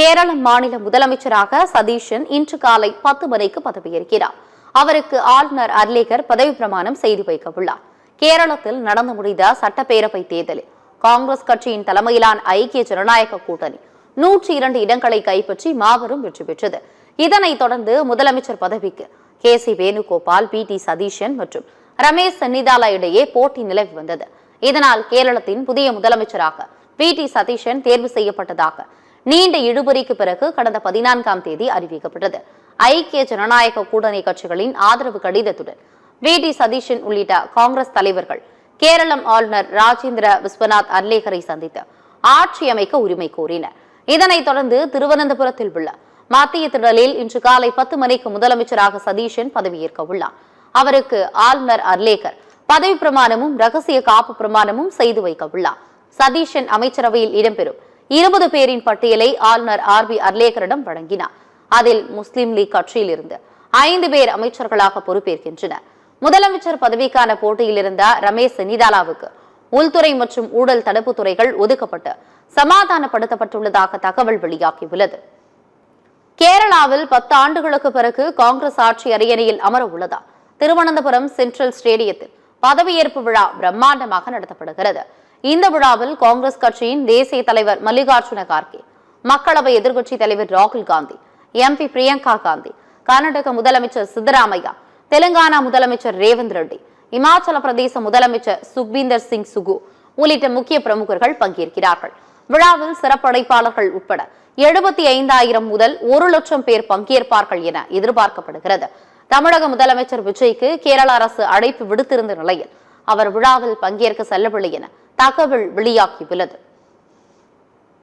கேரள மாநில முதலமைச்சராக சதீஷன் இன்று காலை 10 மணிக்கு பதவியேற்கிறார். அவருக்கு ஆளுநர் அர்லேகர் பதவி பிரமாணம் செய்து வைக்க உள்ளார். கேரளத்தில் நடந்து முடிந்த சட்டப்பேரவை தேர்தலில் காங்கிரஸ் கட்சியின் தலைமையிலான ஐக்கிய ஜனநாயக கூட்டணி 102 இடங்களை கைப்பற்றி மாபெரும் வெற்றி பெற்றது. இதனைத் தொடர்ந்து முதலமைச்சர் பதவிக்கு கே.சி. வேணுகோபால், பி.டி. சதீஷன் மற்றும் ரமேஷ் சென்னிதாலா இடையே போட்டி நிலவி வந்தது. இதனால் கேரளத்தின் புதிய முதலமைச்சராக பி.டி. சதீஷன் தேர்வு செய்யப்பட்டதாக நீண்ட இழுபறிக்கு பிறகு கடந்த 14ஆம் தேதி அறிவிக்கப்பட்டது. ஐக்கிய ஜனநாயக கூட்டணி கட்சிகளின் ஆதரவு கடிதத்துடன் பி.டி. சதீஷன் உள்ளிட்ட காங்கிரஸ் தலைவர்கள் கேரளம் ஆளுநர் ராஜேந்திர விஸ்வநாத் அர்லேகரை சந்தித்து ஆட்சி அமைக்க உரிமை கோரினர். இதனைத் தொடர்ந்து திருவனந்தபுரத்தில் உள்ள மத்திய திடலில் இன்று காலை 10 மணிக்கு முதலமைச்சராக சதீஷன் பதவியேற்க உள்ளார். அவருக்கு ஆளுநர் அர்லேகர் பதவி பிரமாணமும் ரகசிய காப்பு பிரமாணமும் செய்து வைக்க உள்ளார். சதீஷன் அமைச்சரவையில் இடம்பெறும் 20 பேரின் பட்டியலை ஆளுநர் ஆர்.பி. அர்லேகரிடம் வழங்கினார். அதில் முஸ்லிம் லீக் கட்சியில் இருந்து 5 பேர் அமைச்சர்களாக பொறுப்பேற்கின்றனர். முதலமைச்சர் பதவிக்கான போட்டியில் இருந்த ரமேஷ் சென்னிதாலாவுக்கு உள்துறை மற்றும் ஊழல் தடுப்பு துறைகள் ஒதுக்கப்பட்டு சமாதானப்படுத்தப்பட்டுள்ளதாக தகவல் வெளியாகியுள்ளது. கேரளாவில் 10 ஆண்டுகளுக்கு பிறகு காங்கிரஸ் ஆட்சி அரியணையில் அமர உள்ளதா திருவனந்தபுரம் சென்ட்ரல் ஸ்டேடியத்தில் பதவியேற்பு விழா பிரம்மாண்டமாக நடத்தப்படுகிறது. இந்த விழாவில் காங்கிரஸ் கட்சியின் தேசிய தலைவர் மல்லிகார்ஜுன கார்கே, மக்களவை எதிர்க்கட்சித் தலைவர் ராகுல் காந்தி, எம்பி பிரியங்கா காந்தி, கர்நாடக முதலமைச்சர் சித்தராமையா, தெலுங்கானா முதலமைச்சர் ரேவந்த் ரெட்டி, இமாச்சல பிரதேச முதலமைச்சர் சுக்பீந்தர் சிங் சுகு உள்ளிட்ட முக்கிய பிரமுகர்கள் பங்கேற்கிறார்கள். விழாவில் சிறப்படைப்பாளர்கள் உட்பட 75,000 முதல் 1 லட்சம் பேர் பங்கேற்பார்கள் என எதிர்பார்க்கப்படுகிறது. தமிழக முதலமைச்சர் விஜய்க்கு கேரள அரசு அழைப்பு விடுத்திருந்த நிலையில் அவர் விழாவில் பங்கேற்க செல்லவில்லை என தகவல் வெளியாகியுள்ளது.